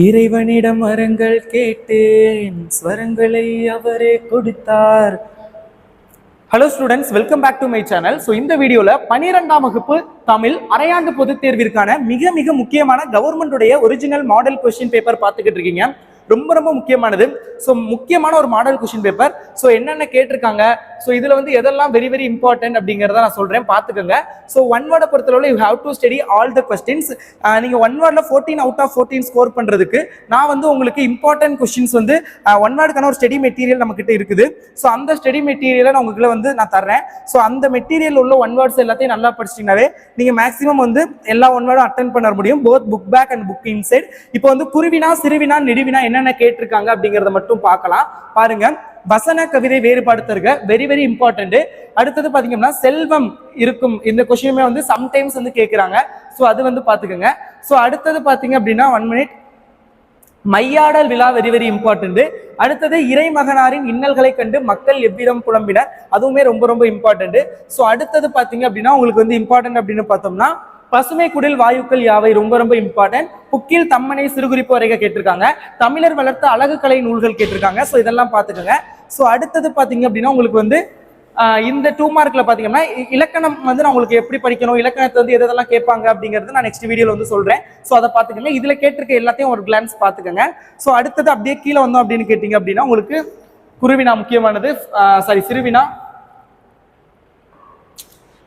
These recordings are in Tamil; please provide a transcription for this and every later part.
இறைவனிடம் வரங்கள் கேட்டேன், ஸ்வரங்களை அவரே கொடுத்தார். Hello students, welcome back to my channel. So இந்த வீடியோவில் 12ஆம் வகுப்பு தமிழ் அரையாண்டு பொதுத் தேர்விற்கான மிக மிக முக்கியமான கவர்மெண்டுடைய ஒரிஜினல் மாடல் கொஸ்டின் பேப்பர் பார்த்துக்கிட்டு இருக்கீங்க. ரொம்ப ரொம்ப முக்கியமானது. ஸோ முக்கியமான ஒரு மாடல் கொஸ்டின் பேப்பர். ஸோ என்னென்ன கேட்டிருக்காங்க, ஸோ இதில் வந்து எதெல்லாம் வெரி வெரி இம்பார்ட்டன்ட் அப்படிங்கிறத நான் சொல்கிறேன், பார்த்துக்கோங்க. ஸோ ஒன் வேர்டை பொறுத்தளவில் you have to study all the questions. நீங்கள் ஒன் வேர்டில் 14 out of 14 ஸ்கோர் பண்ணுறதுக்கு நான் வந்து உங்களுக்கு இம்பார்ட்டன்ட் கொஸ்டின்ஸ் வந்து ஒன் வேர்டுக்கான ஒரு ஸ்டடி மெட்டீரியல் நம்மக்கிட்ட இருக்குது. ஸோ அந்த ஸ்டடி மெட்டீரியலை நான் உங்களுக்கு வந்து நான் தர்றேன். ஸோ அந்த மெட்டீரியல் உள்ள ஒன் வேர்ட்ஸ் எல்லாத்தையும் நல்லா படிச்சிட்டிங்கனாவே நீங்கள் மேக்ஸிமம் வந்து எல்லா ஒன் வேர்டும் அட்டன் பண்ண முடியும், both book back and book inside. இப்போ வந்து குருவினா, சிறுவினா, நெடுவினா என்னென்ன கேட்டிருக்காங்க அப்படிங்கறத மட்டும் பார்க்கலாம். பாருங்க, வசன கவிதை வேறுபாடு தருக, வெரி வெரி இம்பார்ட்டன்ட். அடுத்தது பாத்தீங்கன்னா செல்வம் இருக்கும், இந்த கொஸ்டினுமே வந்து சம்டைம்ஸ் வந்து கேட்கிறாங்க. ஸோ அது வந்து பாத்துக்கோங்க. ஸோ அடுத்தது பாத்தீங்க அப்படின்னா 1 minute மையாடல் விழா, வெரி வெரி இம்பார்ட்டன்ட். அடுத்தது இறைமகனாரின் இன்னல்களை கண்டு மக்கள் எவ்விதம் புலம்பினர், அதுவுமே ரொம்ப ரொம்ப இம்பார்ட்டன்ட். ஸோ அடுத்தது பாத்தீங்க அப்படின்னா உங்களுக்கு வந்து இம்பார்ட்டன்ட் அப்படின்னு பார்த்தோம்னா பசுமை குடில் வாயுக்கள் யாவை, ரொம்ப ரொம்ப இம்பார்ட்டன்ட். புக்கில் தம்மனை சிறுகுறிப்பு வரைக கேட்டிருக்காங்க. தமிழர் வளர்த்த அழகு கலை நூல்கள் கேட்டிருக்காங்க. ஸோ இதெல்லாம் பார்த்துக்கோங்க. ஸோ அடுத்தது பார்த்தீங்க அப்படின்னா உங்களுக்கு வந்து இந்த 2 மார்க்ல பாத்தீங்கன்னா இலக்கணம் வந்து நான் உங்களுக்கு எப்படி படிக்கணும், இலக்கணத்தை வந்து எதெல்லாம் கேட்பாங்க அப்படிங்கிறது நான் நெக்ஸ்ட் வீடியோல வந்து சொல்றேன். ஸோ அதை பார்த்துக்கோங்க. இதுல கேட்டிருக்க எல்லாத்தையும் ஒரு கிளான்ஸ் பார்த்துக்கோங்க. ஸோ அடுத்தது அப்படியே கீழே வந்தோம் அப்படின்னு கேட்டீங்க அப்படின்னா உங்களுக்கு குருவினா முக்கியமானது, சிறுவினா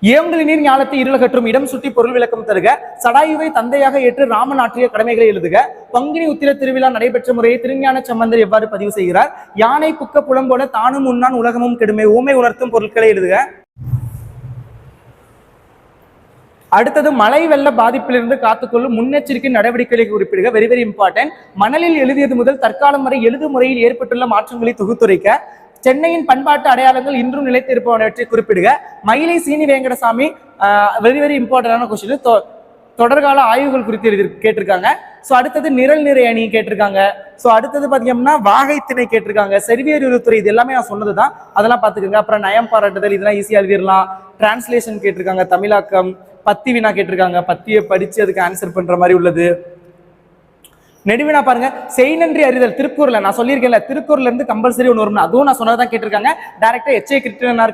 ஏம்புலி நீர் ஞாலத்தை இருளகற்றும் இடம் சுற்றி பொருள் விளக்கம் தருக, சடாயுவை தந்தையாக ஏற்று ராமன் ஆற்றிய கடமைகளை எழுதுக, பங்குனி உத்திர திருவிழா நடைபெற்ற முறையை திருஞான சம்பந்தர் எவ்வாறு பதிவு செய்கிறார், யானை புக்க புலம் போல தானும் உண்ணான் உலகமும் கெடுமை, ஊமை உணர்த்தும் பொருட்களை எழுதுக. அடுத்தது மழை வெள்ள பாதிப்பிலிருந்து காத்துக்கொள்ளும் முன்னெச்சரிக்கை நடவடிக்கைகளை குறிப்பிடுக, வெரி வெரி இம்பார்ட்டன்ட். மணலில் எழுதியது முதல் தற்காலம் வரை எழுது முறையில் ஏற்பட்டுள்ள மாற்றங்களை தொகுத்துரைக்க, சென்னையின் பண்பாட்டு அடையாளங்கள் இன்றும் நிலைத்திருப்பவற்றை குறிப்பிடுக. மயிலை சீனி வேங்கடசாமி, வெரி வெரி இம்பார்ட்டன்டான கொஸ்டின், தொடர்கால ஆய்வுகள் குறித்து கேட்டிருக்காங்க. ஸோ அடுத்தது நிரல் நிறை அணி கேட்டிருக்காங்க. ஸோ அடுத்தது பார்த்தீங்கன்னா வாகை திணை கேட்டிருக்காங்க. செர்வியர் உருத்துறை, இது எல்லாமே நான் சொன்னது தான், அதெல்லாம் பார்த்துக்கோங்க. அப்புறம் நயம் பாராட்டுதல், இதெல்லாம் ஈஸியாக எழுதிடலாம். டிரான்ஸ்லேஷன் கேட்டிருக்காங்க, தமிழாக்கம், பத்தி வினா கேட்டிருக்காங்க, பத்தியை படித்து அதுக்கு ஆன்சர் பண்ணுற மாதிரி உள்ளது. நெடுவினா பாருங்க, செய் நன்றி அறிதல், திருக்குறள் நான் சொல்லியிருக்கேன்ல, திருக்குறள்ல இருந்து கம்பல்சரி ஒன்று வரும், அதுவும் நான் சொன்னதான் கேட்டிருக்காங்க. டைரக்டா எச்சை கிருத்தினார்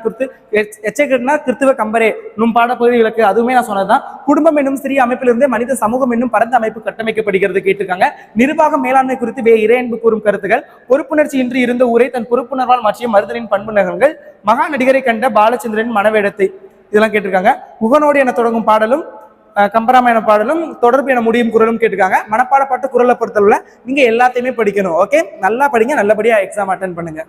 கிருத்துவ கம்பரே நும் பாடப்பகுதி விளக்கு, அதுவுமே நான் சொன்னதுதான். குடும்பம் என்னும் சிறிய அமைப்பிலிருந்தே மனித சமூகம் என்னும் பரந்த அமைப்பு கட்டமைக்கப்படுகிறது கேட்டிருக்காங்க. நிர்வாக மேலாண்மை குறித்து இறையன்பு கூறும் கருத்துக்கள், பொறுப்புணர்ச்சி இன்றி இருந்த ஊரை தன் பொறுப்புணர்வால் மாற்றிய மருதனின் பண்பு நகங்கள், மகா நடிகரை கண்ட பாலச்சந்திரன் மனவேடத்தை, இதெல்லாம் கேட்டிருக்காங்க. முகனோடு என தொடங்கும் பாடலும், கம்பராமாயண பாடலும், தொடர்பு என முடியும் குரலும் கேட்டிருக்காங்க. மனப்பாட பாட்டு குரலை பொறுத்தவரை நீங்க எல்லாத்தையுமே படிக்கணும். ஓகே, நல்லா படிங்க, நல்லபடியா எக்ஸாம் அட்டன் பண்ணுங்க.